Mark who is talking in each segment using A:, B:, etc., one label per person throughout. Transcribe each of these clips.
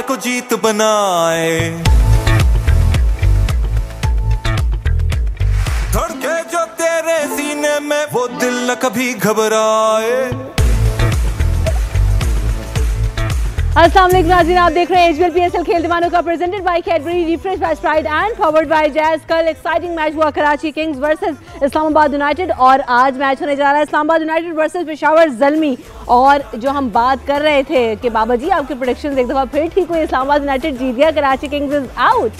A: को जीत बनाए, धड़के जो तेरे सीने में वो दिल न कभी घबराए।
B: अस्सलाम वालेकुम नाज़रीन, आप देख रहे हैं एचबीएल पीएसएल खेल दीवानों का presented by Cadbury, refresh by Sprite and powered by Jazz. कल एक्साइटिंग मैच हुआ Karachi Kings versus Islamabad United और आज मैच होने जा रहा है इस्लामाबाद यूनाइटेड वर्सेस पेशावर ज़ल्मी। और जो हम बात कर रहे थे कि बाबा जी आपके प्रेडिक्शंस एक दफ़ा फिर ठीक हुई, इस्लामाबाद यूनाइटेड जीत गया, कराची किंग्स इज आउट।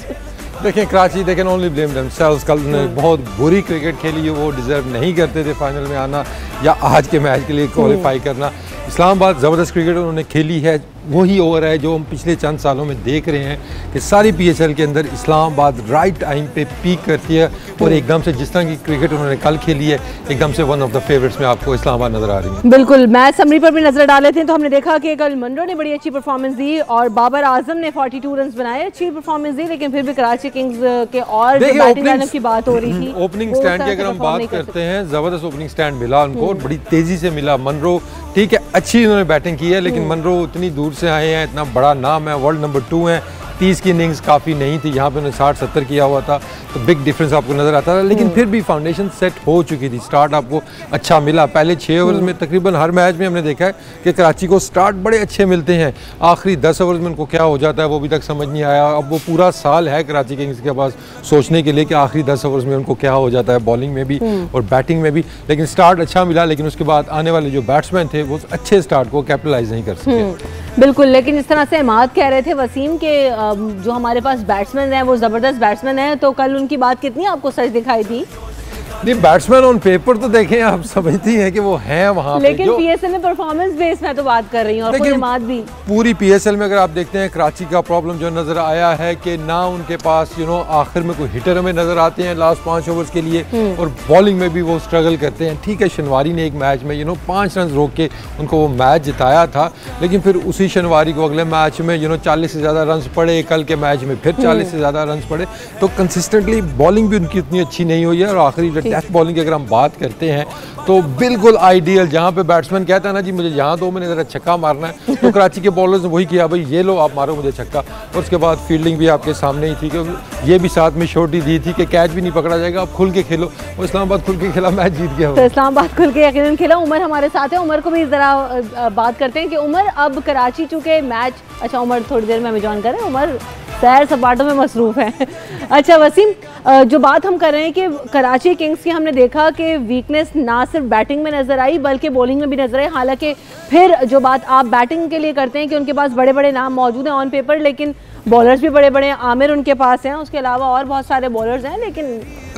C: देखें Karachi they can only blame themselves. कल ने बहुत बुरी क्रिकेट खेली है, वो डिजर्व नहीं करते थे फाइनल में आना या आज के मैच के लिए क्वालिफाई करना। इस्लामाबाद ज़बरदस्त क्रिकेट उन्होंने खेली है, वही ओवर है जो हम पिछले चंद सालों में देख रहे हैं कि सारी पीएसएल के अंदर इस्लामाबाद राइट टाइम पे पीक करती है और एकदम से जिस तरह की क्रिकेट उन्होंने कल खेली है एकदम से वन ऑफ द फेवरेट्स में आपको इस्लामाबाद नजर आ रही है।
B: बिल्कुल, मैच समरी पर भी नजर डाले थे तो हमने देखा कि कल मनरो ने बड़ी अच्छी परफॉर्मेंस दी और बाबर आजम ने 42 रन बनाए, अच्छी परफॉर्मेंस दी, लेकिन फिर भी कराची किंग्स के और बैटिंग लाइनअप की बात हो रही थी।
C: ओपनिंग स्टैंड की अगर हम बात करते हैं, जबरदस्त ओपनिंग स्टैंड मिला उनको, बड़ी तेजी से मिला। मनरो ठीक है, अच्छी उन्होंने बैटिंग की है, लेकिन मनरो इतनी दूर से आए हैं, इतना बड़ा नाम है, वर्ल्ड नंबर 2 है, 30 की इनिंग्स काफ़ी नहीं थी, यहाँ पे उन्होंने 60-70 किया हुआ था, तो बिग डिफरेंस आपको नज़र आता था। लेकिन फिर भी फाउंडेशन सेट हो चुकी थी, स्टार्ट आपको अच्छा मिला। पहले 6 ओवर्स में तकरीबन हर मैच में हमने देखा है कि कराची को स्टार्ट बड़े अच्छे मिलते हैं, आखिरी 10 ओवर्स में उनको क्या हो जाता है वो अभी तक समझ नहीं आया। अब वो पूरा साल है कराची किंग्स के पास सोचने के लिए कि आखिरी 10 ओवर्स में उनको क्या हो जाता है, बॉलिंग में भी और बैटिंग में भी। लेकिन स्टार्ट अच्छा मिला, लेकिन उसके बाद आने वाले जो बैट्समैन थे वो अच्छे स्टार्ट को कैपिटलाइज नहीं कर सके।
B: बिल्कुल, लेकिन इस तरह से अहमाद कह रहे थे वसीम के जो हमारे पास बैट्समैन हैं वो ज़बरदस्त बैट्समैन हैं, तो कल उनकी बात कितनी आपको सच दिखाई थी?
C: नहीं, बैट्समैन ऑन पेपर तो देखें आप समझती हैं कि वो हैं वहाँ पे,
B: लेकिन पीएसएल में परफॉर्मेंस बेस मैं तो बात कर रही हूँ और खुद भी
C: पूरी पीएसएल में अगर आप देखते हैं कराची का प्रॉब्लम जो नज़र आया है कि ना उनके पास आखिर में कोई हिटर हमें नज़र आते हैं लास्ट 5 ओवर्स के लिए, और बॉलिंग में भी वो स्ट्रगल करते हैं। ठीक है, शनवारी ने एक मैच में 5 रन रोक के उनको वो मैच जिताया था, लेकिन फिर उसी शनवारी को अगले मैच में 40 से ज़्यादा रन पड़े, कल के मैच में फिर 40 से ज़्यादा रन पड़े, तो कंसिस्टेंटली बॉलिंग भी उनकी उतनी अच्छी नहीं हुई है। और आखिरी डेथ बॉलिंग की अगर हम बात करते हैं तो बिल्कुल आइडियल, जहां पे बैट्समैन कहता है ना जी मुझे यहाँ 2 मैंने ज़रा छक्का मारना है, तो कराची के बॉलर्स ने वही किया, भाई ये लो आप मारो मुझे छक्का। और उसके बाद फील्डिंग भी आपके सामने ही थी कि ये भी साथ में शॉर्टी दी थी कि कैच भी नहीं पकड़ा जाएगा, आप खुल के खेलो, और इस्लामाबाद खुल के खेला, मैच जीत गया।
B: तो इस्लामाबाद खुल के यकीनन खेला। उमर हमारे साथ है, उमर को भी ज़रा बात करते हैं कि उमर अब कराची चूँकि मैच, अच्छा उमर थोड़ी देर में हमें ज्वाइन करें, उमर सैर सपाटों में मसरूफ़ है। अच्छा वसीम, जो बात हम कर रहे हैं कि कराची किंग्स की हमने देखा कि वीकनेस ना सिर्फ बैटिंग में नज़र आई बल्कि बॉलिंग में भी नज़र आई। हालांकि फिर जो बात आप बैटिंग के लिए करते हैं कि उनके पास बड़े बड़े नाम मौजूद हैं ऑन पेपर, लेकिन बॉलर्स भी बड़े बड़े हैं, आमिर उनके पास हैं, उसके अलावा और बहुत सारे बॉलर्स हैं। लेकिन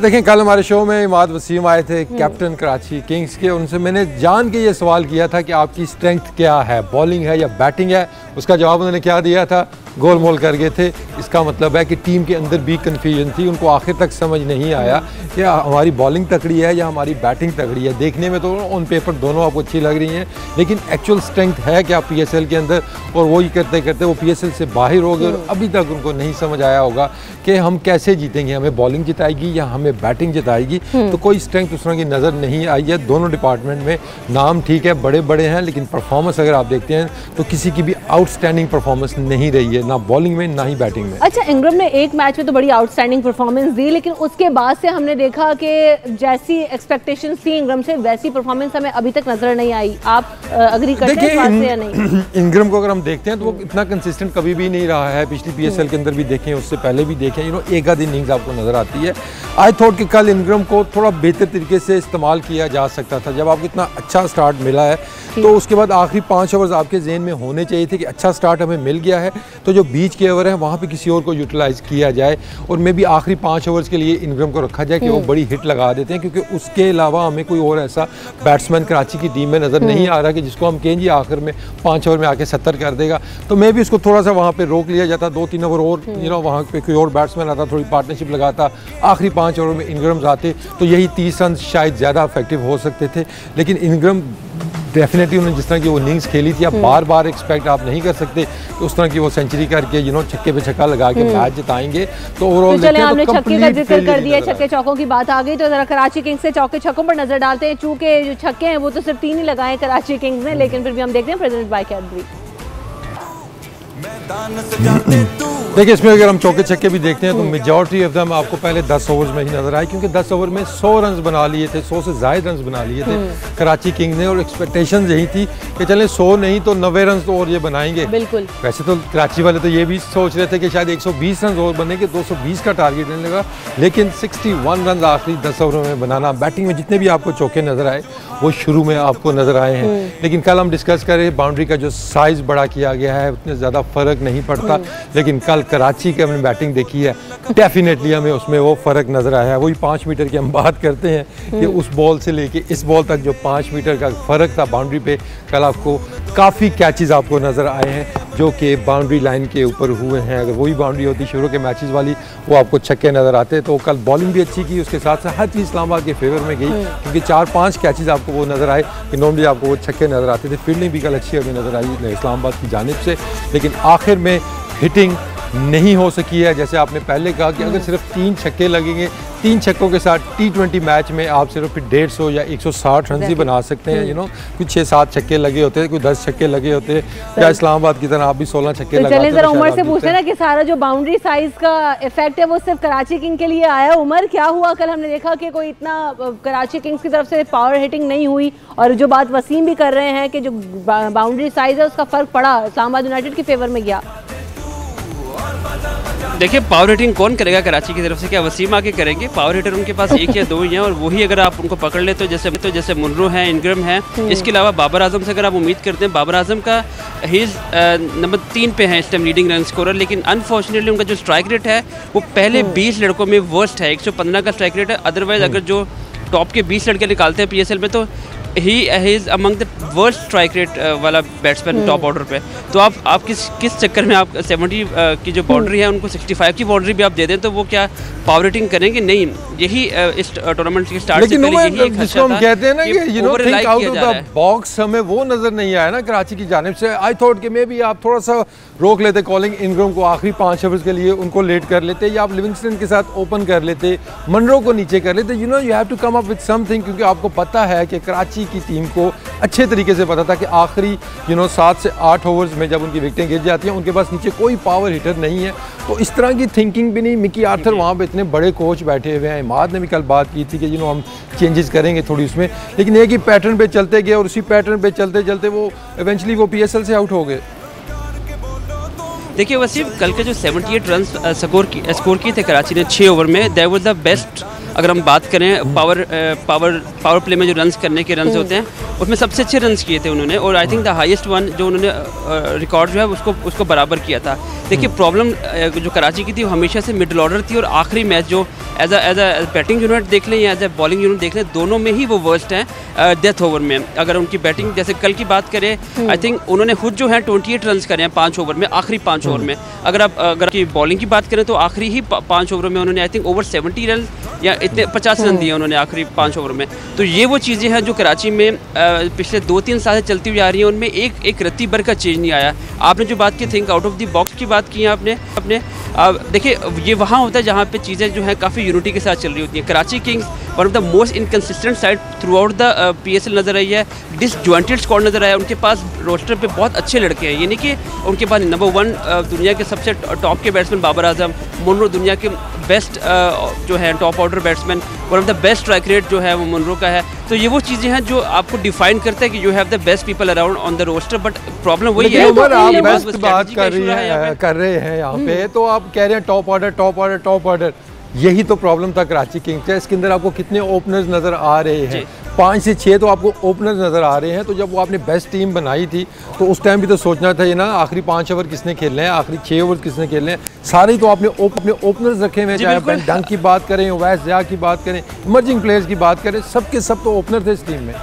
C: देखें कल हमारे शो में इमाद वसीम आए थे, कैप्टन कराची किंग्स के, उनसे मैंने जान के ये सवाल किया था कि आपकी स्ट्रेंथ क्या है, बॉलिंग है या बैटिंग है। उसका जवाब उन्होंने क्या दिया था, गोल मोल कर गए थे। इसका मतलब है कि टीम के अंदर भी कन्फ्यूजन थी, उनको आखिर तक समझ नहीं आया कि हमारी बॉलिंग तगड़ी है या हमारी बैटिंग तगड़ी है। देखने में तो ऑन पेपर दोनों आपको अच्छी लग रही हैं, लेकिन एक्चुअल स्ट्रेंथ है क्या पीएसएल के अंदर, और वही करते करते वो पीएसएल से बाहर हो गए और अभी तक उनको नहीं समझ आया होगा कि हम कैसे जीतेंगे, हमें बॉलिंग जिताएगी या हमें बैटिंग जिताएगी। तो कोई स्ट्रेंथ उस तरह की नज़र नहीं आई है दोनों डिपार्टमेंट में। नाम ठीक है, बड़े बड़े हैं, लेकिन परफॉर्मेंस अगर आप देखते हैं तो किसी की भी आउटस्टैंडिंग परफॉर्मेंस नहीं रही है, ना बॉलिंग में ना ही बैटिंग में।
B: अच्छा, इंग्रम ने एक मैच में तो बड़ी आउटस्टैंडिंग परफॉर्मेंस दी, लेकिन उसके बाद से हमने देखा कि जैसी एक्सपेक्टेशंस थी इंग्रम से वैसी परफॉर्मेंस हमें अभी तक नजर नहीं आई। आप अग्री करते हैं इस बात से या नहीं?
C: इंग्रम को अगर हम देखते हैं तो वो इतना कंसिस्टेंट कभी भी नहीं रहा है, पिछली पीएसएल के अंदर भी देखें, उससे पहले भी देखें, एक आधी इनिंग्स आपको नजर आती है। आई थॉट कि कल इंग्रम को थोड़ा बेहतर तरीके से इस्तेमाल किया जा सकता था। जब आपको इतना अच्छा स्टार्ट मिला है तो उसके बाद आखिरी 5 ओवर्स आपके जेहन में होने चाहिए थे कि अच्छा स्टार्ट हमें मिल गया है तो जो बीच के ओवर है वहाँ पे किसी और को यूटिलाइज किया जाए, और मे भी आखिरी 5 ओवर्स के लिए इंग्रम को रखा जाए कि वो बड़ी हिट लगा देते हैं, क्योंकि उसके अलावा हमें कोई और ऐसा बैट्समैन कराची की टीम में नज़र नहीं आ रहा कि जिसको हम कहें जी आखिर में 5 ओवर में आके 70 कर देगा। तो मे भी उसको थोड़ा सा वहाँ पर रोक लिया जाता, 2-3 ओवर और वहाँ पर कोई और बैट्समैन आता, थोड़ी पार्टनरशिप लगाता, आखिरी 5 ओवर में इंग्रम्स आते तो यही 30 रन शायद ज़्यादा इफेक्टिव हो सकते थे। लेकिन इंग्रम डेफिनेटली उन्होंने जिस तरह की वो इनिंग्स खेली थी, आप बार बार एक्सपेक्ट आप नहीं कर सकते कि उस तरह की वो सेंचुरी करके छक्के पे छक्का लगा के मैच जिताएंगे। तो ओवरऑल
B: चले हमने छक्के का जिक्र कर दिया, छक्के चौकों की बात आ गई तो जरा कराची किंग्स से चौके छक्कों पर नजर डालते हैं। चूंकि जो छक्के हैं वो तो सिर्फ 3 ही लगाए कराची किंग्स ने, लेकिन फिर भी हम देखते हैं प्रेजेंट बाय कैडबरी।
C: देखिए इसमें अगर हम चौके छक्के भी देखते हैं तो मेजॉरिटी ऑफ दम आपको पहले 10 ओवर्स में ही नजर आए, क्योंकि 10 ओवर में 100 रन बना लिए थे, 100 से ज़ायद रन बना लिए थे कराची किंग्स ने, और एक्सपेक्टेशन यही थी कि चले 100 नहीं तो 90 रन तो और ये बनाएंगे।
B: बिल्कुल।
C: वैसे तो कराची वाले तो ये भी सोच रहे थे कि शायद 120 रन और बनेंगे, 220 का टारगेट लेने लगा, लेकिन 61 रन आखिरी 10 ओवर में बनाना। बैटिंग में जितने भी आपको चौके नजर आए वो शुरू में आपको नजर आए हैं, लेकिन कल हम डिस्कस करें बाउंड्री का जो साइज बड़ा किया गया है उतने ज़्यादा फर्क नहीं पड़ता, लेकिन कल कराची की हमने बैटिंग देखी है, डेफिनेटली हमें उसमें वो फ़र्क नज़र आया है। वही 5 मीटर की हम बात करते हैं कि उस बॉल से लेके इस बॉल तक जो 5 मीटर का फ़र्क था बाउंड्री पे, कल आपको काफ़ी कैचेस आपको नज़र आए हैं जो कि बाउंड्री लाइन के ऊपर हुए हैं। अगर वही बाउंड्री होती शुरू के मैचेस वाली, वो आपको छक्के नज़र आते। तो कल बॉलिंग भी अच्छी की, उसके साथ साथ हर चीज़ इस्लामाबाद के फेवर में गई, क्योंकि 4-5 कैचेस आपको वो नज़र आए कि नॉर्मली आपको वो छक्के नज़र आते थे। फील्डिंग भी कल अच्छी हमें नज़र आई इस्लामाबाद की जानिब से, लेकिन आखिर में हिटिंग नहीं हो सकी है। जैसे आपने पहले कहा कि अगर सिर्फ 3 छक्के लगेंगे, 3 छक्कों के साथ T20 मैच में आप सिर्फ 150 या 160 रन ही बना सकते हैं। कुछ 6-7 छक्के लगे होते हैं, कोई 10 छक्के लगे होते हैं, या इस्लामाबाद की तरह आप भी 16 छक्के लगाते हैं।
B: चलिए जरा उमर से पूछते हैं ना कि सारा जो बाउंड्री साइज का इफेक्ट है वो सिर्फ कराची किंग के लिए आया। उमर, क्या हुआ कल? हमने देखा कि कोई इतना कराची किंग्स की तरफ से पावर हिटिंग नहीं हुई, और जो बात वसीम भी कर रहे हैं कि जो बाउंड्री साइज है उसका फर्क पड़ा, इस्लामाबाद यूनाइटेड की फेवर में गया।
D: देखिए पावर हिटिंग कौन करेगा कराची की तरफ से? क्या वसीम आके करेंगे? पावर हिटर उनके पास 1 या 2 ही हैं, और वही अगर आप उनको पकड़ ले तो जैसे मुनरो है, इनग्रम है, इसके अलावा बाबर आजम से अगर आप उम्मीद करते हैं, बाबर आजम का ही नंबर 3 पे है इस टाइम लीडिंग रन स्कोरर, लेकिन अनफॉर्चुनेटली उनका जो स्ट्राइक रेट है वो पहले 20 लड़कों में वर्स्ट है, 115 का स्ट्राइक रेट है। अदरवाइज अगर जो टॉप के 20 लड़के निकालते हैं PSL में तो he is among the worst strike rate वाला बैट्समैन टॉप ऑर्डर पे। तो आप किस चक्कर में आप 70 की जो बाउंड्री है उनको 65 की बाउंड्री भी आप दे दें तो वो क्या पावर हिटिंग करेंगे? नहीं, यही इस टूर्नामेंट के स्टार्ट से पहले यही एक
C: जिसको हम कहते हैं ना कि think out of the box, हमें वो नजर नहीं आया ना कराची की जानिब से। आई थॉट कि मे बी आप थोड़ा सा रोक लेते कॉलिंग इनग्रम को आखिरी 5 ओवर्स के लिए, उनको लेट कर लेते, या आप लिविंगस्टन के साथ ओपन कर लेते, मनरो को नीचे कर लेते। You have to come up with something, क्योंकि आपको पता है कि कराची की टीम को अच्छे तरीके से पता था कि आखिरी 7 से 8 ओवर्स में जब उनकी विकेटें गिर जाती हैं उनके पास नीचे कोई पावर हिटर नहीं है। तो इस तरह की थिंकिंग भी नहीं। मिकी आर्थर वहाँ पे इतने बड़े कोच बैठे हुए हैं, इमाद ने भी कल बात की थी कि हम चेंजेस करेंगे थोड़ी उसमें, लेकिन एक ही पैटर्न पे चलते गए और उसी पैटर्न पे चलते चलते वो इवेंचुअली वो PSL से आउट हो गए।
D: देखिए वसीम, कल के जो 78 रन स्कोर किए थे कराची ने 6 ओवर में, दैट वाज द बेस्ट। अगर हम बात करें पावर प्ले में जो रन्स करने के रन्स होते हैं उसमें सबसे अच्छे रन्स किए थे उन्होंने, और I think the highest one जो उन्होंने रिकॉर्ड जो है उसको बराबर किया था। देखिए प्रॉब्लम जो कराची की थी वो हमेशा से मिडिल ऑर्डर थी, और आखिरी मैच जो एज अ बैटिंग यूनिट देख लें या एज अ बॉलिंग यूनिट देख लें, दोनों में ही वो वर्स्ट हैं डेथ ओवर में। अगर उनकी बैटिंग जैसे कल की बात करें, आई थिंक उन्होंने खुद जो है 28 रन करे हैं 5 ओवर में, आखिरी 5 ओवर में। अगर की बॉलिंग की बात करें तो आखिरी ही 5 ओवर में उन्होंने आई थिंक ओवर 70 रन या इतने 50 रन दिए उन्होंने आखिरी 5 ओवर में। तो ये वो चीज़ें हैं जो कराची में पिछले 2-3 साल से चलती हुई आ रही हैं, उनमें एक रत्ती भर का चेंज नहीं आया। आपने जो बात की think out of the box की बात की है आपने देखिए ये वहाँ होता है जहाँ पे चीज़ें जो है काफ़ी यूनिटी के साथ चल रही होती हैं। Karachi Kings one of the most inconsistent side through out the PSL नज़र आई है, डिसजॉइंटेड स्क्वाड नज़र आया। उनके पास रोस्टर पे बहुत अच्छे लड़के हैं, ये नहीं कि उनके पास नंबर 1 दुनिया के सबसे टॉप के बैट्समैन बाबर आजम, मुनरो दुनिया के बेस्ट जो है top order batsman, one of the best strike rate जो है वो मुनरो का है। तो ये वो चीज़ें हैं जो आपको डिफाइन करता है कि you have the best people around on the roster, but problem वही है।
C: आप बेस्ट बात कर रहे हैं यहाँ पे, तो आप कह रहे हैं टॉप ऑर्डर, यही तो प्रॉब्लम था कराची किंग्स का। इसके अंदर आपको कितने ओपनर्स नज़र आ रहे हैं? 5 से 6 तो आपको ओपनर्स नज़र आ रहे हैं। तो जब वो आपने बेस्ट टीम बनाई थी तो उस टाइम भी तो सोचना था ये ना आखिरी 5 ओवर किसने खेलने हैं, आखिरी 6 ओवर किसने खेलने हैं। सारे ही तो आपने अपने ओपनर्स रखे हुए हैं, चाहे बेन डंक की बात करें, वैस ज़िया की बात करें, इमर्जिंग प्लेयर्स की बात करें, सब के सब तो ओपनर थे इस टीम में।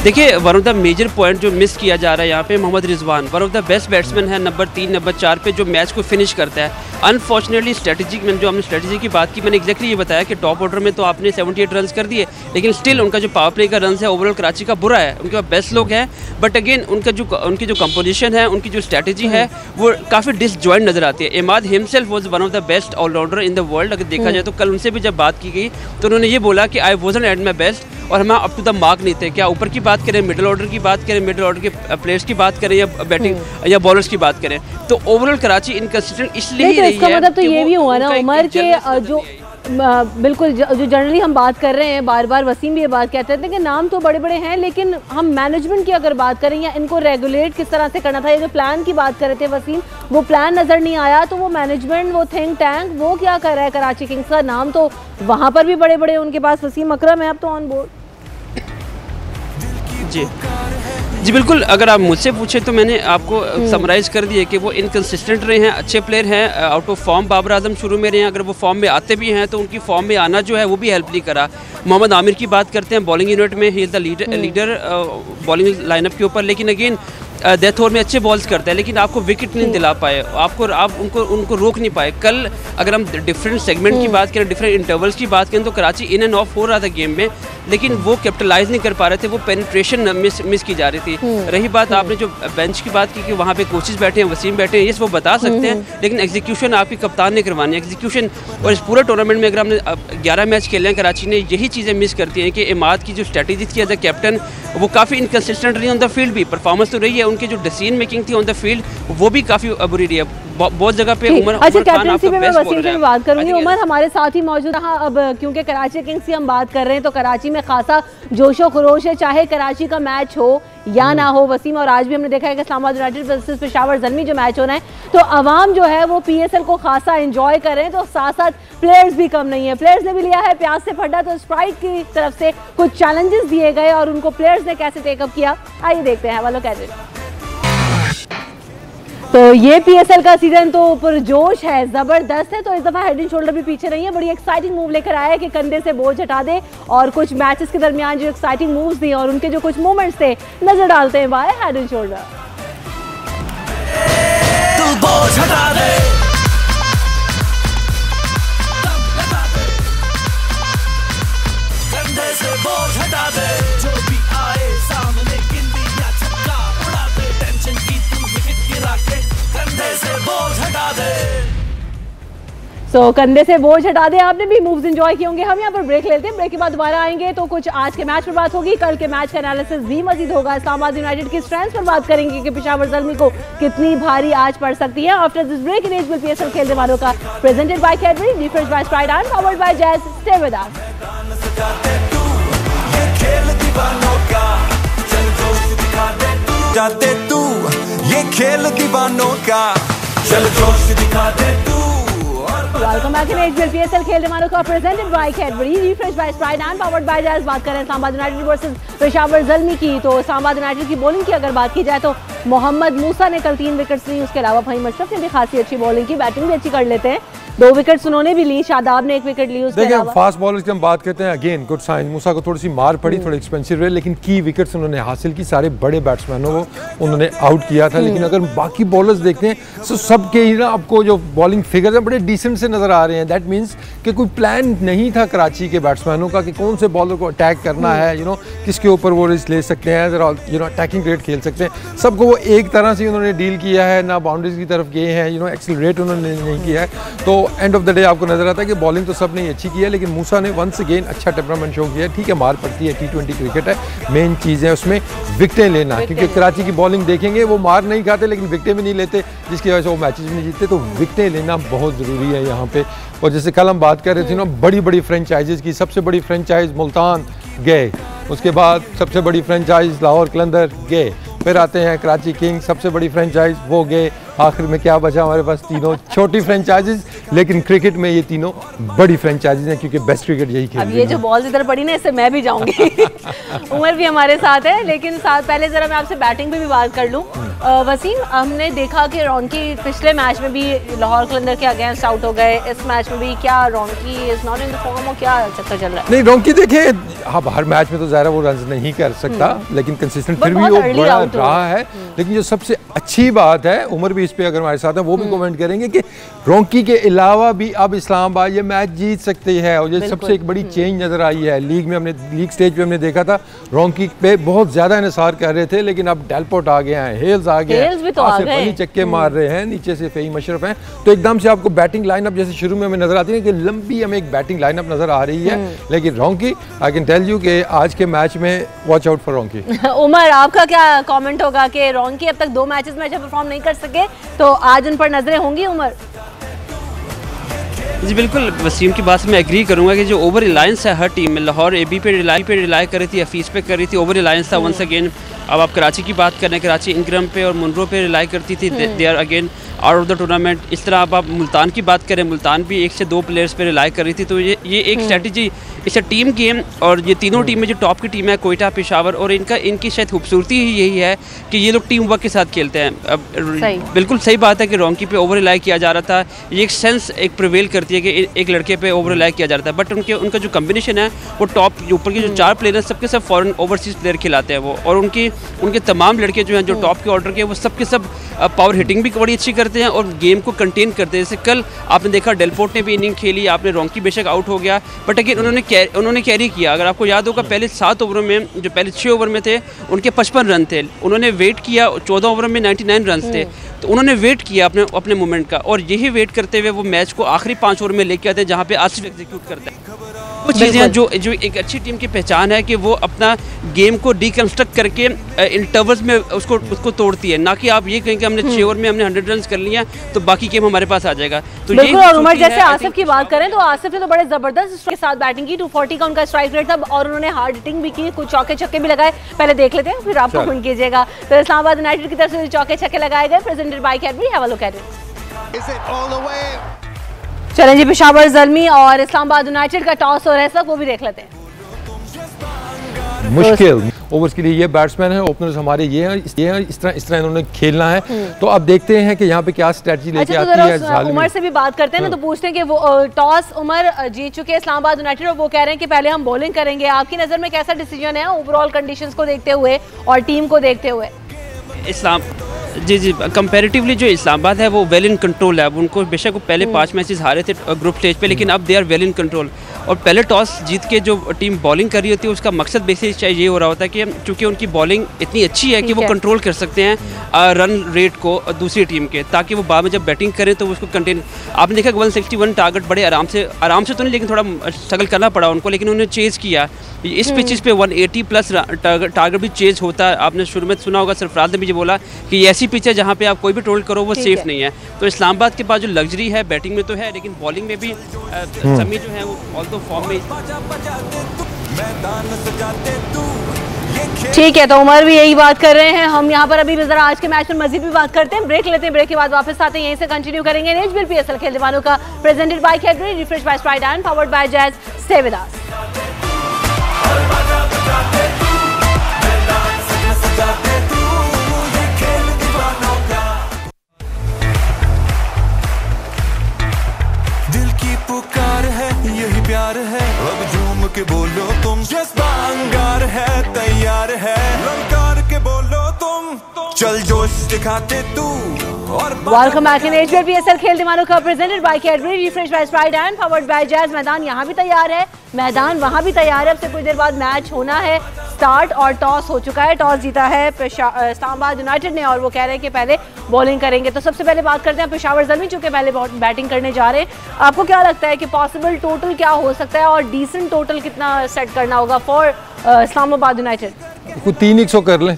D: देखिए one of the major point जो मिस किया जा रहा है यहाँ पे, Mohammad Rizwan one of the best batsman है, नंबर 3 नंबर 4 पे जो मैच को फिनिश करता है। अनफॉर्चुनेटली स्ट्रेटेजिक में जो हमने स्ट्रेटेजी की बात की, मैंने एक्जैक्टली ये बताया कि टॉप ऑर्डर में तो आपने 78 रन कर दिए, लेकिन स्टिल उनका जो पावर प्ले का रन है ओवरऑल कराची का बुरा है। उनके पास बेस्ट लोग हैं, बट अगेन उनकी जो कंपोजिशन है, उनकी जो स्ट्रेटेजी है वो काफ़ी डिसजॉइंट नजर आती है। Imad himself was one of the best allrounder in the world. अगर देखा जाए तो कल उनसे भी जब बात की गई तो उन्होंने ये बोला कि आई वॉजंट एट माई बेस्ट और हम अप टू द मार्क नहीं थे। क्या ऊपर की बात करें, मिडिल ऑर्डर की बात करें, मिडिल ऑर्डर के प्लेयर्स की बात करें, या बैटिंग या बॉलर्स की बात करें, तो ओवरऑल कराची इनकंसिस्टेंट इसलिए ही रही है।
B: इसका मतलब तो ये भी हुआ ना उमर के जो बिल्कुल जो जनरली हम बात कर रहे हैं, बार बार वसीम भी ये बात कहते थे कि नाम तो बड़े बड़े हैं, लेकिन हम मैनेजमेंट की अगर बात करें या इनको रेगुलेट किस तरह से करना था, ये जो प्लान की बात कर रहे थे वसीम, वो प्लान नज़र नहीं आया। तो वो मैनेजमेंट, वो थिंक टैंक, वो क्या कर रहा है कराची किंग्स का? नाम तो वहाँ पर भी बड़े बड़े उनके पास, वसीम अकरम है अब तो ऑन बोर्ड।
D: जी बिल्कुल, अगर आप मुझसे पूछें तो मैंने आपको समराइज़ कर दिया कि वो इनकंसिस्टेंट रहे हैं, अच्छे प्लेयर हैं, out of form Babar Azam शुरू में रहे हैं, अगर वो फॉर्म में आते भी हैं तो उनकी फॉर्म में आना जो है वो भी हेल्प नहीं करा। मोहम्मद आमिर की बात करते हैं, बॉलिंग यूनिट में he is the leader bowling lineup के ऊपर, लेकिन अगेन डेथ ओवर में अच्छे बॉल्स करते हैं, लेकिन आपको विकेट नहीं दिला पाए, आप उनको रोक नहीं पाए। कल अगर हम डिफरेंट सेगमेंट की बात करें, डिफरेंट इंटरवल्स की बात करें, तो कराची इन एंड ऑफ हो रहा था गेम में, लेकिन वो कैपिटलाइज नहीं कर पा रहे थे, वो पेनिट्रेशन मिस की जा रही थी। रही बात आपने जो बेंच की बात की कि वहाँ पे कोचेस बैठे हैं, वसीम बैठे हैं, ये वो बता सकते हैं, लेकिन एग्जीक्यूशन आपकी कप्तान ने करवानी है। एग्जीक्यूशन, और इस पूरे टूर्नामेंट में अगर हमने 11 मैच खेले हैं, कराची ने यही चीज़ें मिस करती हैं कि इमाद की जो स्ट्रेटजी थी एज अ कैप्टन, वो काफ़ी इनकंसिस्टेंट रही ऑन द फील्ड भी, परफॉर्मेंस तो रही है, उनकी जो डिसीजन मेकिंग थी ऑन द फील्ड वो भी काफ़ी बुरी रही है बहुत जगह पे। उमर
B: कैप्टनसी पे मैं वसीम से बात करूंगी। उमर हमारे साथ ही मौजूद रहा। अब क्योंकि कराची किंग्स की हम बात कर रहे हैं तो कराची में खासा जोशो खरोश है, चाहे कराची का मैच हो या ना हो वसीम, और आज भी हमने देखा है कि इस्लामाबाद यूनाइटेड वर्सेस पेशावर ज़ल्मी जो मैच होना है, तो अवाम जो है वो PSL को खासा एंजॉय कर रहे हैं, तो साथ साथ प्लेयर्स भी कम नहीं है। प्लेयर्स ने भी लिया है प्यास से फड्डा, तो स्ट्राइक की तरफ से कुछ चैलेंजेस दिए गए और उनको प्लेयर्स ने कैसे टेकअप किया, आइए देखते हैं। वालो कैसे तो ये PSL का सीजन तो पुरजोश है, जबरदस्त है। तो इस दफा हेड एंड शोल्डर भी पीछे नहीं है, बड़ी एक्साइटिंग मूव लेकर आया है कि कंधे से बोझ हटा दे, और कुछ मैचेस के दरमियान जो एक्साइटिंग मूव्स दिए और उनके जो कुछ मूवमेंट्स थे नजर डालते हैं बाय हेड एंड शोल्डर।
A: बोझ हटा दे, कंधे से बोझ हटा दे, जो भी आए सामने गिनती या छक्का उड़ा दे, टेंशन की तू विकेट गिरा के कंधे से बोझ हटा दे।
B: सो कंधे से बोझ हटा दे, आपने भी मूव्स एंजॉय किए होंगे। हम यहाँ पर ब्रेक लेते हैं, ब्रेक के बाद दोबारा आएंगे तो कुछ आज के मैच पर बात होगी, कल के मैच का एनालिसिस भी मजीद होगा, इस्लामाबाद यूनाइटेड की स्ट्रेंथ पर बात करेंगे कि पेशावर ज़ल्मी को कितनी भारी आज पड़ सकती है। आफ्टर दिस ब्रेक इन एज PSL खेलने वालों का presented by Cadbury, refresh by Sprite and powered by Jazz. Stay with us.
A: जाते तू ये खेल दीवानों का, चल जोश दिखा दे तू।
B: वेलकम बैक इन एज PSL खेलने वालों का presented by Cadbury, refresh by Sprite and powered by Jazz. बात करें इस्लामाबाद यूनाइटेड वर्सेस पेशावर ज़ल्मी की, तो इस्लामाबाद यूनाइटेड की बॉलिंग की अगर बात की जाए तो मोहम्मद मूसा ने कल 3 विकेट्स ली, उसके अलावा फहीम अशरफ ने भी खासी अच्छी बॉलिंग की, बैटिंग भी अच्छी कर लेते हैं, 2 विकेट्स उन्होंने भी ली, शादाब ने 1 विकेट ली। उसके अलावा
C: फास्ट बॉलर्स की हम बात करते हैं, अगेन गुड साइन, मूसा को थोड़ी सी मार पड़ी, थोड़ी एक्सपेंसिव रहे, लेकिन की विकेट्स उन्होंने हासिल की, सारे बड़े बैट्समैनों को उन्होंने आउट किया था। लेकिन अगर बाकी बॉलर्स देखते हैं तो सबके ही ना आपको जो बॉलिंग फिगर है बड़े डिसेंट से नजर आ रहे हैं। दैट मीन्स कि कोई प्लान नहीं था कराची के बैट्समैनों का कि कौन से बॉलर को अटैक करना है, किसके ऊपर वो रिस्क ले सकते हैं, अटैकिंग रेट खेल सकते हैं। सबको वो एक तरह से उन्होंने डील किया है, ना बाउंड्रीज की तरफ गए हैं, एक्सीलरेट उन्होंने नहीं किया है। तो एंड ऑफ द डे आपको नजर आता है कि बॉलिंग तो सब ने अच्छी की है, लेकिन मूसा ने वंस अगेन अच्छा टेम्परामेंट शो किया है। ठीक है, मार पड़ती है, T20 क्रिकेट है, मेन चीज़ है उसमें विकेटें लेना, क्योंकि कराची की बॉलिंग देखेंगे वो मार नहीं खाते लेकिन विकेटें भी नहीं लेते, जिसकी वजह से वो मैचेस भी नहीं जीतते। तो विकेटें लेना बहुत ज़रूरी है यहाँ पे। और जैसे कल हम बात कर रहे थे ना, बड़ी बड़ी फ्रेंचाइजीज़ की, सबसे बड़ी फ्रेंचाइज मुल्तान गए, उसके बाद सबसे बड़ी फ्रेंचाइज लाहौर कलंदर गए, फिर आते हैं कराची किंग्स, सबसे बड़ी फ्रेंचाइज वो गए, आखिर में क्या बचा हमारे पास, तीनों छोटी फ्रेंचाइजीज, लेकिन क्रिकेट में ये तीनों बड़ी फ्रेंचाइजीज हैं क्योंकि बेस्ट क्रिकेट यही खेल रही है।
B: अब ये जो बॉल इधर पड़ी ना, इससे मैं भी जाऊंगी। उमर भी हमारे साथ है, लेकिन पहले जरा मैं आपसे बैटिंग पे भी बात कर लूँ। वसीम, हमने देखा कि रॉन्की पिछले मैच में भी लाहौर कलंदर के अगेंस्ट आउट हो गए, इस मैच में भी क्या Ronchi is not in the form, और क्या चक्कर चल रहा है?
C: नहीं, रॉन्की देखे हाँ हर मैच में तो ज़ाहिर वो रन नहीं कर सकता, लेकिन कंसिस्टेंट फिर भी वो बड़ा रहा है। लेकिन जो सबसे अच्छी बात है, उमर भी इस पे अगर हमारे साथ है वो भी कमेंट करेंगे कि रॉन्की के अलावा भी अब इस्लामाबाद ये मैच जीत सकती है, और ये सबसे एक बड़ी चेंज नजर आई है। लीग स्टेज पे हमने देखा था रॉन्की पे बहुत ज़्यादा इन्हिसार कर रहे थे, लेकिन अब डेलपोर्ट आ गए हैं, हेल्स आ गया
B: हेल्स भी तो आ गए,
C: अली चक्के मार रहे हैं, नीचे से फ़हीम अशरफ हैं, तो एकदम से आपको बैटिंग लाइनअप जैसे शुरू में हमें नजर आती है कि लंबी हमें एक बैटिंग लाइनअप नजर आ रही है, लेकिन रोंकी आई कैन टेल यू कि आज के मैच में वॉच आउट फॉर रोंकी।
B: उमर, आपका क्या कमेंट होगा कि रोंकी अब तक 2 मैचेस में अच्छा परफॉर्म नहीं कर सके, तो आज उन पर नजरें होंगी उमर?
D: जी बिल्कुल, वसीम की बात से मैं एग्री करूंगा कि जो ओवर रिलायंस है हर टीम में, लाहौर एबी पे रिलाई कर रही थी, हफीज़ पे कर रही थी, ओवर रिलायंस था वंस अगेन। अब आप कराची की बात करें, कराची इंग्रम पे और मुनरो पे रिलाई करती थी, they are again out of the tournament. इस तरह अब आप मुल्तान की बात करें, मुल्तान भी 1 से 2 प्लेयर्स पे रिलाई कर रही थी। तो ये एक strategy, it's a team game, और ये तीनों टीमें जो टॉप की टीम है, कोयटा, पेशावर, और इनकी शायद खूबसूरती ही यही है कि ये लोग टीम वर्क के साथ खेलते हैं। अब बिल्कुल सही बात है कि रोंकी पे ओवर रिलाई किया जा रहा था, ये एक सेंस एक प्रिवेल करती है कि एक लड़के पे ओवर रिलाई किया जा रहा था, बट उनका जो कम्बिनेशन है वो टॉप ऊपर के जो 4 प्लेयर हैं सबके सब फॉरेन ओवरसीज प्लेयर खिलाते हैं वो, और उनके तमाम लड़के जो हैं जो टॉप के ऑर्डर के, वो सबके सब पावर हिटिंग भी बड़ी अच्छी करते हैं और गेम को कंटेन करते हैं। जैसे कल आपने देखा डेलपोर्ट ने भी इनिंग खेली, आपने रोंकी बेशक आउट हो गया, बट अगेन उन्होंने कैरी किया। अगर आपको याद होगा पहले 7 ओवरों में, जो पहले 6 ओवर में थे उनके 55 रन थे, उन्होंने वेट किया, 14 ओवर में 99 रन थे, तो उन्होंने वेट किया अपने मोमेंट का, और यही वेट करते हुए वो मैच को आखिरी 5 ओवर में लेके आते हैं जहाँ पे आसिफ एग्जीक्यूट करता है। वो चीज़ें जो एक अच्छी टीम की पहचान है कि वो अपना गेम को डिकंस्ट्रक्ट करके इंटरवल्स में उसको तोड़ती है, ना कि आप ये कहें कि हमने 6 ओवर में हमने 100 रन कर लिया तो बाकी गेम हमारे पास आ जाएगा। तो
B: बिल्कुल, और उमर जैसे आसिफ की बात करें तो आसिफ ने तो बड़े जबरदस्त के साथ बैटिंग की, 240 का उनका स्ट्राइक रेट था, और उन्होंने हार्ड हिटिंग भी की, कुछ चौके छक्के भी लगाए। पहले देख लेते हैं फिर आप कमेंट कीजिएगा। तो इस्लामाबाद यूनाइटेड की तरफ से चौके छक्के लगाए गए, presented by Cadbury, have a look at it. चलें जी, पेशावर ज़ल्मी और इस्लामाबाद यूनाइटेड का टॉस हो रहा है सब, वो भी देख लेते हैं।
C: मुश्किल ओवर्स के लिए ये बैट्समैन है, ओपनर्स हमारे ये हैं, इस तरह इन्होंने खेलना है। तो अब देखते हैं कि यहाँ पे क्या स्ट्रेटजी लेके आती है।
B: उमर से भी बात करते हैं ना, तो पूछते हैं कि वो टॉस उमर जीत चुके हैं इस्लामाबाद यूनाइटेड, और वो कह रहे हैं कि पहले हम बॉलिंग करेंगे। आपकी नज़र में कैसा डिसीजन है ओवरऑल कंडीशंस को देखते हुए और टीम को देखते हुए?
D: जी कंपैरेटिवली जो इस्लामाबाद है वो वेल इन कंट्रोल है। अब उनको बेशक वो पहले 5 मैचेस हारे थे ग्रुप स्टेज पे, लेकिन अब they are well in control. और पहले टॉस जीत के जो टीम बॉलिंग कर रही होती है उसका मकसद बेसिस ये हो रहा होता है कि चूँकि उनकी बॉलिंग इतनी अच्छी है कि वो कंट्रोल कर सकते हैं रन रेट को दूसरी टीम के, ताकि वो बाद में जब बैटिंग करें तो उसको कंटेन। आपने देखा 161 टारगेट बड़े आराम से तो नहीं, लेकिन थोड़ा स्ट्रगल करना पड़ा उनको, लेकिन उन्होंने चेज़ किया। इस पिचेस पे 180 प्लस टारगेट भी चेज होता है। आपने शुरू में सुना होगा, सरफराज ने भी ये बोला कि ऐसी पिच है जहाँ पे आप कोई भी टोल करो वो सेफ नहीं है। तो इस्लामाबाद के पास जो लग्जरी है बैटिंग में तो है, लेकिन बॉलिंग में भी समी जो है वो ऑल तो फॉर्म में।
B: ठीक है, तो उमर भी यही बात कर रहे हैं। हम यहाँ पर अभी जरा आज के मैच में मजीद भी बात करते हैं, ब्रेक लेते हैं, ब्रेक के बाद वापस आते हैं, यहीं से कंटिन्यू करेंगे। एचबीएल पीएसएल खेल दीवानों का presented by Cadbury, refresh by Sprite and powered by Jazz. Stay with us.
A: प्यार है अब झूम के बोलो तुम, जज्बा अंगार है, तैयार है ललकार के बोलो तुम, चल जोश दिखाते तू। और
B: welcome back in HBL PSL खेल दीवानों का presented by Cadbury, refresh by Sprite and powered by Jazz. मैदान यहाँ भी तैयार है, मैदान वहाँ भी तैयार है। अब से कुछ देर बाद मैच होना है स्टार्ट, और टॉस हो चुका है। टॉस जीता है इस्लामाबाद यूनाइटेड ने, और वो कह रहे हैं कि पहले बॉलिंग करेंगे। तो सबसे पहले बात करते हैं पेशावर ज़ल्मी, चूंकि पहले बैटिंग करने जा रहे हैं। आपको क्या लगता है कि पॉसिबल टोटल क्या हो सकता है, और डिसेंट टोटल कितना सेट करना होगा फॉर इस्लामाबाद यूनाइटेड?
C: 300 कर लें।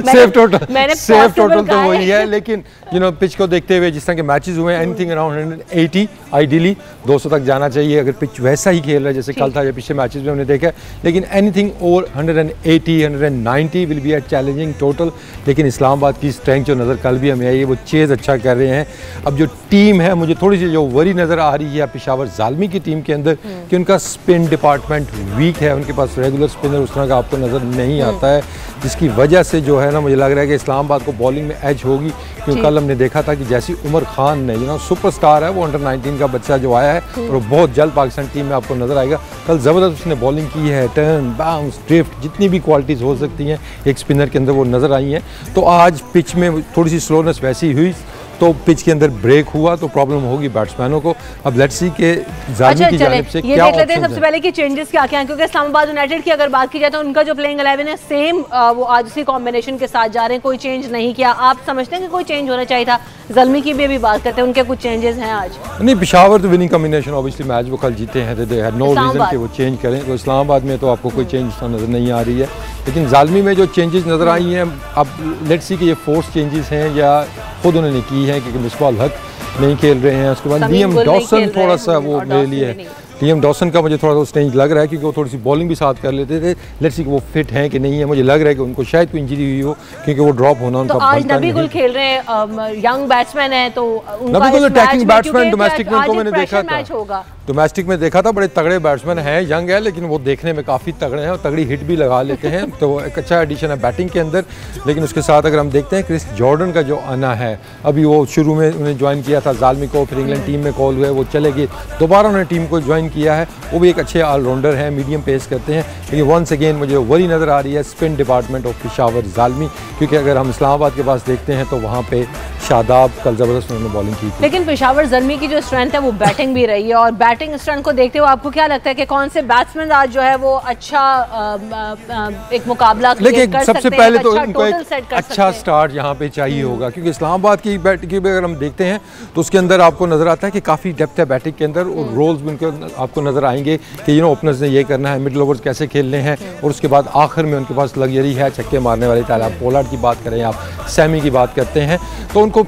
C: सेफ टोटल तो वही है, लेकिन पिच को देखते हुए जिस तरह के मैचेस हुए, एनीथिंग अराउंड 180 आइडियली 200 तक जाना चाहिए अगर पिच वैसा ही खेल रहा है जैसे कल था या पिछले मैचेस में हमने देखा। लेकिन anything over 180 190 will be a challenging total. लेकिन इस्लामाबाद की स्ट्रेंथ जो नज़र कल भी हमें आई है, वो चेज़ अच्छा कर रहे हैं। अब जो टीम है, मुझे थोड़ी सी जो वरी नज़र आ रही है पेशावर ज़ालमी की टीम के अंदर कि उनका स्पिन डिपार्टमेंट वीक है, उनके पास रेगुलर स्पिनर उस तरह का आपको नज़र नहीं आता है, जिसकी वजह से जो है ना मुझे लग रहा है कि इस्लामाबाद को बॉलिंग में एज होगी। क्योंकि कल हमने देखा था कि जैसी उमर खान ने सुपरस्टार है, वो अंडर 19 का बच्चा जो आया है और वो बहुत जल्द पाकिस्तान टीम में आपको नजर आएगा। कल ज़बरदस्त उसने बॉलिंग की है, टर्न बाउंस ड्रिफ्ट जितनी भी क्वालिटीज़ हो सकती हैं एक स्पिनर के अंदर वो नज़र आई हैं। तो आज पिच में थोड़ी सी स्लोनेस वैसी हुई, तो पिच के अंदर ब्रेक हुआ तो प्रॉब्लम होगी बैट्समैनों को। अब लेट्स सी के ज़ालिमी की जानिब से क्या
B: देख लेते हैं सबसे पहले कि चेंजेस क्या क्या हैं, क्योंकि इस्लामाबाद यूनाइटेड की अगर बात की जाए तो उनका जो प्लेइंग 11 है सेम वो आज उसी कॉम्बिनेशन के साथ जा रहे हैं, कोई चेंज नहीं किया। आप समझते हैं कि कोई चेंज होना चाहिए था? ज़ल्मी की भी अभी बात करते हैं, उनके कुछ चेंजेस हैं आज?
C: नहीं, पेशावर तो विनिंग कॉम्बिनेशन ऑब्वियसली मैच वो कल जीते हैं, दे हैड नो रीज़न कि वो चेंज करें। तो इस्लामाबाद में तो आपको कोई चेंज नज़र नहीं आ रही है, लेकिन ज़ालिमी में जो चेंजेस नज़र आई हैं, अब लेट्स सी कि ये फोर्स चेंजेस हैं या खुद उन्होंने की है, क्योंकि मिसबाह हक नहीं खेल रहे हैं। उसके बाद लियम डॉसन थोड़ा सा वो मेरे लिए लियम डॉसन का मुझे थोड़ा सा स्टेंज लग रहा है, क्योंकि वो थोड़ी सी बॉलिंग भी साथ कर लेते थे। लेट्स सी कि वो फिट हैं कि नहीं है, मुझे लग रहा है कि उनको शायद कोई इंजरी हुई हो, क्योंकि वो ड्रॉप होना उनका
B: तो आज नबी गुल खेल रहे हैं, यंग बैट्समैन है, तो
C: नबी गुल अटैकिंग बैट्समैन डोमेस्टिक में उनको मैंने देखा था, डोमेस्टिक में देखा था, बड़े तगड़े बैट्समैन हैं, यंग है लेकिन वो देखने में काफ़ी तगड़े हैं और तगड़ी हिट भी लगा लेते हैं, तो वो एक अच्छा एडिशन है बैटिंग के अंदर। लेकिन उसके साथ अगर हम देखते हैं क्रिस जॉर्डन का जो आना है, अभी वो शुरू में उन्हें ज्वाइन किया था ज़ालिमी को, फिर इंग्लैंड टीम में कॉल हुए, वो चले गए, दोबारा उन्होंने टीम को ज्वाइन किया है। वो भी एक अच्छे ऑलराउंडर हैं, मीडियम पेस करते हैं, लेकिन वंस अगेन मुझे वही नज़र आ रही है स्पिन डिपार्टमेंट ऑफ पेशावर ज़ालिमी, क्योंकि अगर हम इस्लामाबाद के पास देखते हैं तो वहाँ पे शादाब कल ज़बरदस्त उन्होंने बॉलिंग की थी।
B: लेकिन पेशावर ज़ल्मी की जो स्ट्रेंथ है वो बैटिंग भी रही है, और बैटिंग स्ट्रेंथ को देखते हुए आपको क्या लगता है कि कौन से बैट्समैन आज जो है वो अच्छा एक मुकाबला
C: लेकिन
B: कर
C: सबसे
B: सकते
C: पहले
B: हैं,
C: तो
B: अच्छा
C: उनको एक अच्छा स्टार्ट यहाँ पे चाहिए होगा, क्योंकि इस्लामाबाद की बैटिंग भी अगर हम देखते हैं तो उसके अंदर आपको नज़र आता है कि काफ़ी डेप्थ है बैटिंग के अंदर, और रोल्स भी उनके आपको नज़र आएंगे कि ओपनर्स ने ये करना है, मिडल ओवर्स कैसे खेलने हैं, और उसके बाद आखिर में उनके पास लग्जरी है छक्के मारने वाले, चाहे आप पोलार्ड की बात करें, आप सैमी की बात करते हैं, तो उनको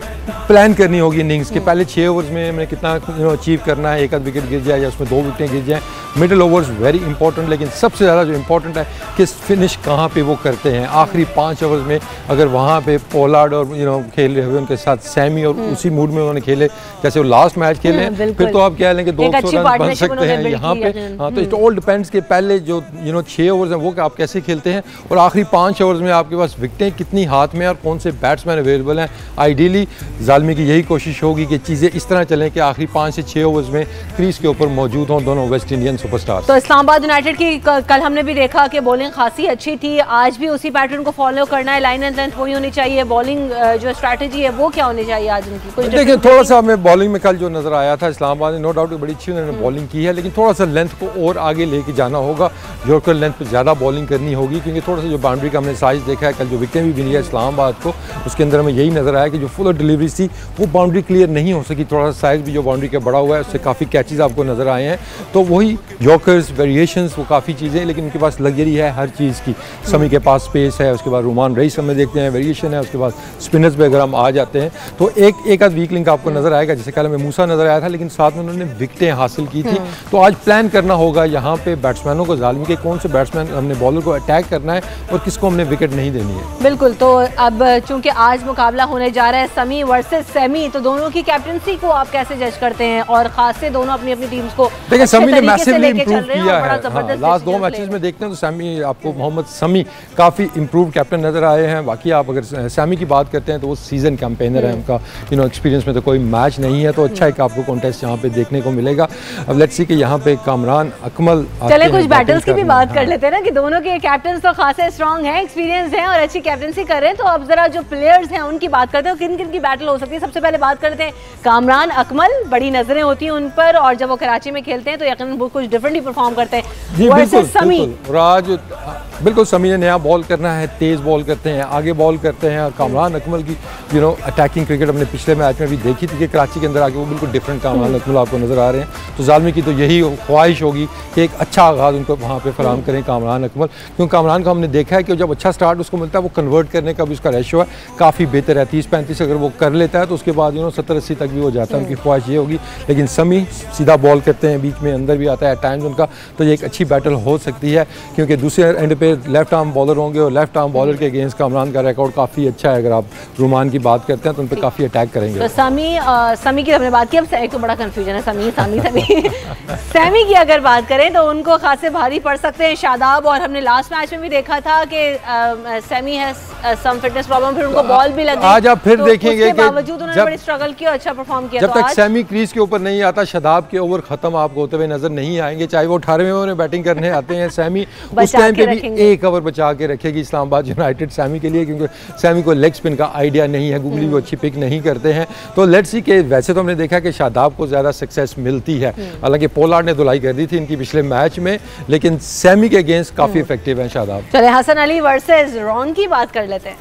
C: प्लान करनी होगी इनिंग्स के पहले 6 ओवर्स में मैंने कितना अचीव करना है, एक आध विकेट गिर जाए या उसमें 2 विकेटें गिर जाएँ, मिडल ओवर्स वेरी इंपॉर्टेंट। लेकिन सबसे ज़्यादा जो इंपॉर्टेंट है कि फिनिश कहाँ पे वो करते हैं, आखिरी 5 ओवर्स में अगर वहाँ पे पोलार्ड और खेल रहे हुए उनके साथ सैमी और उसी मूड में उन्होंने खेले जैसे वो लास्ट मैच खेले, फिर तो आप कह लें कि 200 रन बन सकते हैं यहाँ पे। हाँ, तो इट ऑल डिपेंड्स के पहले जो 6 ओवर्स हैं वो आप कैसे खेलते हैं, और आखिरी 5 ओवर्स में आपके पास विकेटें कितनी हाथ में और कौन से बैट्समैन अवेलेबल हैं। आइडियली ज़ालिमी की यही कोशिश होगी कि चीज़ें इस तरह चलें कि आखिरी 5 से 6 ओवर्स में क्रीज के ऊपर मौजूद हों दोनों वेस्ट इंडियन सुपरस्टार।
B: तो इस्लामाबाद यूनाइटेड की कल हमने भी देखा कि बॉलिंग खासी अच्छी थी, आज भी उसी पैटर्न को फॉलो करना है, लाइन एंड लेंथ वही होनी चाहिए, बॉलिंग जो स्ट्रैटेजी है वो क्या होनी चाहिए आज उनकी? कुछ
C: देखिए, थोड़ा सा हमें बॉलिंग में कल जो नज़र आया था इस्लामाबाद ने, नो डाउट बड़ी अच्छी उन्होंने बॉलिंग की है, लेकिन थोड़ा सा लेंथ को और आगे लेके जाना होगा, यॉर्कर लेंथ पर ज़्यादा बॉलिंग करनी होगी, क्योंकि थोड़ा सा जो बाउंड्री का हमने साइज़ देखा है, कल जो विकेटें भी मिली है इस्लामाबाद को, उसके अंदर हमें यही नज़र आया कि जो फुल डिलीवरी थी वो बाउंड्री क्लियर नहीं हो सकी, थोड़ा सा साइज़ भी जो बाउंड्री का बड़ा हुआ है उससे काफ़ी कैचेज़ आपको नज़र आए हैं। तो वही यॉर्कर्स वेरिएशंस वो काफ़ी चीज़ें, लेकिन उनके पास लग्जरी है हर चीज़ की, समी के पास स्पेस है, उसके बाद रुमान रईस हमें देखते हैं वेरिएशन है, उसके बाद स्पिनर्स पे अगर हम आ जाते हैं तो एक आध वीक लिंक आपको नज़र आएगा, जैसे कल हमें मूसा नज़र आया था, लेकिन साथ में उन्होंने विकेटें हासिल की थी। तो आज प्लान करना होगा यहाँ पे बैट्समैनों को, ज़ालिमी के कौन से बैट्समैन हमने बॉलर को अटैक करना है और किसको हमने विकेट नहीं देनी है।
B: बिल्कुल, तो अब चूंकि आज मुकाबला होने जा रहा है समी वर्सेस सेमी, तो दोनों की कैप्टनसी को आप कैसे जज करते हैं, और खास से दोनों अपनी अपनी टीम्स को
C: देखिए समी ने मैसिवली इंप्रूव किया है, लास्ट 2 मैचेस में देखते हैं तो समी आपको मोहम्मद समी काफ़ी इंप्रूव कैप्टन नज़र आए हैं। बाकी आप अगर सैमी की बात करते हैं तो वो सीजन कैंपेनर है, उनका एक्सपीरियंस में तो कोई मैच नहीं है, तो अच्छा एक आपको कॉन्टेस्ट यहाँ पे देखने को मिलेगा। अब लेट्स सी कि यहाँ पे कामरान अकमल,
B: चले कुछ बैटल्स की भी बात कर लेते हैं ना, कि दोनों के कैप्टन तो खासे स्ट्रॉन्ग हैं, एक्सपीरियंस हैं और अच्छी कैप्टनसी कर रहे हैं। तो अब जरा जो प्लेयर्स हैं उनकी बात करते हैं, किन किन की बैटल हो सकती है। सबसे पहले बात करते हैं कामरान अकमल, बड़ी नजरें होती हैं उन पर, और जब वो कराची में खेलते हैं तो यकीनन वो कुछ डिफरेंट ही परफॉर्म करते हैं वर्सेस समी।
C: राज बिल्कुल समी ने नया बॉल करना है, तेज़ बॉल करते हैं, आगे बॉल करते हैं, और कामरान अकमल की अटैकिंग क्रिकेट हमने पिछले मैच में भी देखी थी कि कराची के अंदर आके वो बिल्कुल डिफरेंट कामरान अकमल आपको नज़र आ रहे हैं। तो ज़ालिमी की तो यही ख्वाहिश होगी कि एक अच्छा आगाज़ उनको वहाँ पे फराहम करें कामरान अकमल, क्योंकि कामरान को हमने देखा है कि जब अच्छा स्टार्ट उसको मिलता है वो कन्वर्ट करने का भी उसका रेशो है काफ़ी बेहतर है, 30-35 अगर वो कर लेता है तो उसके बाद 70-80 तक भी हो जाता है, उनकी ख्वाहिश ये होगी। लेकिन समी सीधा बॉल करते हैं, बीच में अंदर भी आता है टाइम्स उनका, तो ये एक अच्छी बैटल हो सकती है, क्योंकि दूसरे एंड पे लेफ्ट आर्म बॉलर होंगे, और लेफ्ट आर्म बॉलर के अगेंस्ट कामरान का रिकॉर्ड काफ़ी अच्छा है। अगर आप रुमान की बात करते हैं तो उन पर काफ़ी अटैक करेंगे।
B: तो समी की हमने बात की, अब एक तो बड़ा कंफ्यूजन है समी सैमी की अगर बात करें तो उनको खासे भारी पड़ सकते हैं शादाब, और हमने लास्ट मैच में भी देखा था कि सैमी है सम फिटनेस प्रॉब्लम, फिर उनको बॉल भी लगी।
C: आज आप फिर देखेंगे कि
B: बावजूद उन्होंने बड़ी स्ट्रगल की और अच्छा परफॉर्म किया।
C: जब तक सैमी क्रीज के ऊपर नहीं आता, शादाब के ओवर खत्म आपको होते हुए नजर नहीं आएंगे, चाहे वो 18वें ओवर में बैटिंग करने आते हैं। सैमी उस टाइम पे भी एक ओवर बचा के रखेगी इस्लामाबाद यूनाइटेड सैमी के लिए, क्योंकि सैमी को लेग स्पिन का आइडिया नहीं है, गुगली वो अच्छी पिक नहीं करते हैं। तो लेट्स सी कि वैसे तो हमने देखा कि शादाब को ज़्यादा सक्सेस मिलती है, हालांकि पोलार्ड ने धुलाई कर दी थी इनकी पिछले मैच में, लेकिन सैमी के अगेंस्ट काफ़ी इफेक्टिव हैं शादाब।
B: चले हसन अली वर्सेस रॉन की बात कर लेते हैं।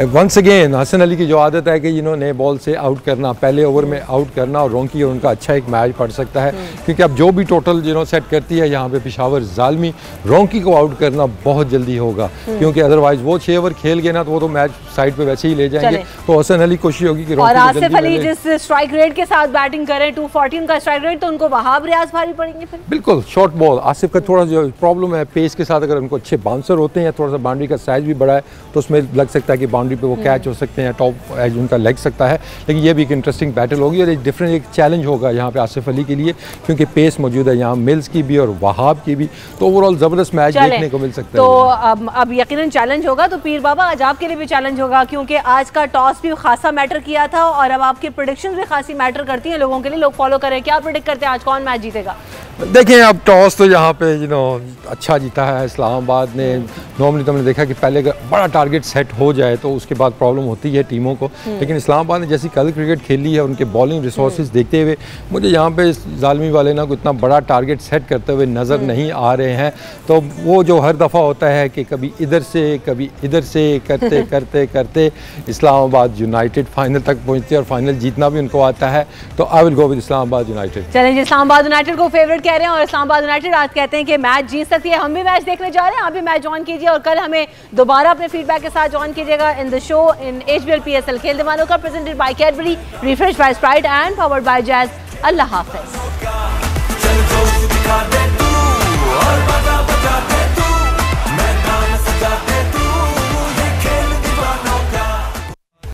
C: वंस अगेन हसन अली की जो आदत है कि इन्होंने बॉल से आउट करना, पहले ओवर में आउट करना, और रोंकी उनका अच्छा एक मैच पड़ सकता है, क्योंकि अब जो भी टोटल सेट करती है यहाँ पे पेशावर ज़ालमी, रोंकी को आउट करना बहुत जल्दी होगा, क्योंकि अदरवाइज वो 6 ओवर खेल गए ना तो वो तो मैच साइड पे वैसे ही ले जाएंगे। तो हसन अली कोशिश होगी कि
B: और आसिफ अली जिस स्ट्राइक रेट के साथ बैटिंग करें 214 का स्ट्राइक रेट, तो उनको वहाब रियाज भारी पड़ेंगे फिर।
C: बिल्कुल शॉर्ट बॉल आसिफ का थोड़ा जो प्रॉब्लम है पेस के साथ, अगर उनको अच्छे बाउंसर होते हैं, थोड़ा सा बाउंड्री का साइज भी बड़ा है तो उसमें लग सकता है कि बाउंड्री पे वो कैच हो सकते हैं, टॉप एज उनका लग सकता है। लेकिन ये भी एक इंटरेस्टिंग बैटल होगी और एक डिफरेंट एक चैलेंज होगा यहाँ पे आसिफ अली के लिए, क्योंकि पेस मौजूद है यहाँ मिल्स की भी और वहाब की भी, तो ओवरऑल ज़बरदस्त मैच देखने को मिल सकता है।
B: तो अब यकीनन चैलेंज होगा, तो पीर बाबा आज आपके लिए भी चैलेंज होगा, क्योंकि आज का टॉस भी खासा मैटर किया था और अब आपकी प्रेडिक्शंस भी खासी मैटर करती हैं लोगों के लिए, लोग फॉलो करें। क्या प्रेडिक्ट करते हैं आज कौन मैच जीतेगा?
C: देखें अब टॉस तो यहाँ पे अच्छा जीता है इस्लामाबाद ने। नॉर्मली तो हमने देखा कि पहले बड़ा टारगेट सेट हो जाए तो उसके बाद प्रॉब्लम होती है टीमों को, लेकिन इस्लामाबाद ने जैसी कल क्रिकेट खेली है, उनके बॉलिंग रिसोर्सेज देखते हुए मुझे यहाँ पे ज़ालमी वाले ना को इतना बड़ा टारगेट सेट करते हुए नज़र नहीं आ रहे हैं। तो वो जो हर दफ़ा होता है कि कभी इधर से कभी इधर से करते करते करते इस्लामाबाद यूनाइटेड फाइनल तक पहुँचते और फाइनल जीतना भी उनको आता है। तो I will go with Islamabad United.
B: चलें, इस्लामाबाद यूनाइटेड को फेवरेट कह रहे हैं और इस्लामाबाद यूनाइटेड आज कहते हैं कि मैच जीत सकती है। हम भी मैच देखने जा रहे हैं, आप भी मैच ज्वाइन कीजिए और कल हमें दोबारा अपने फीडबैक के साथ ज्वाइन कीजिएगा in the show in HBL PSL खेल दीवानों का, presented by Cadbury, refresh by Sprite and powered by Jazz. अल्लाह हाफिज़।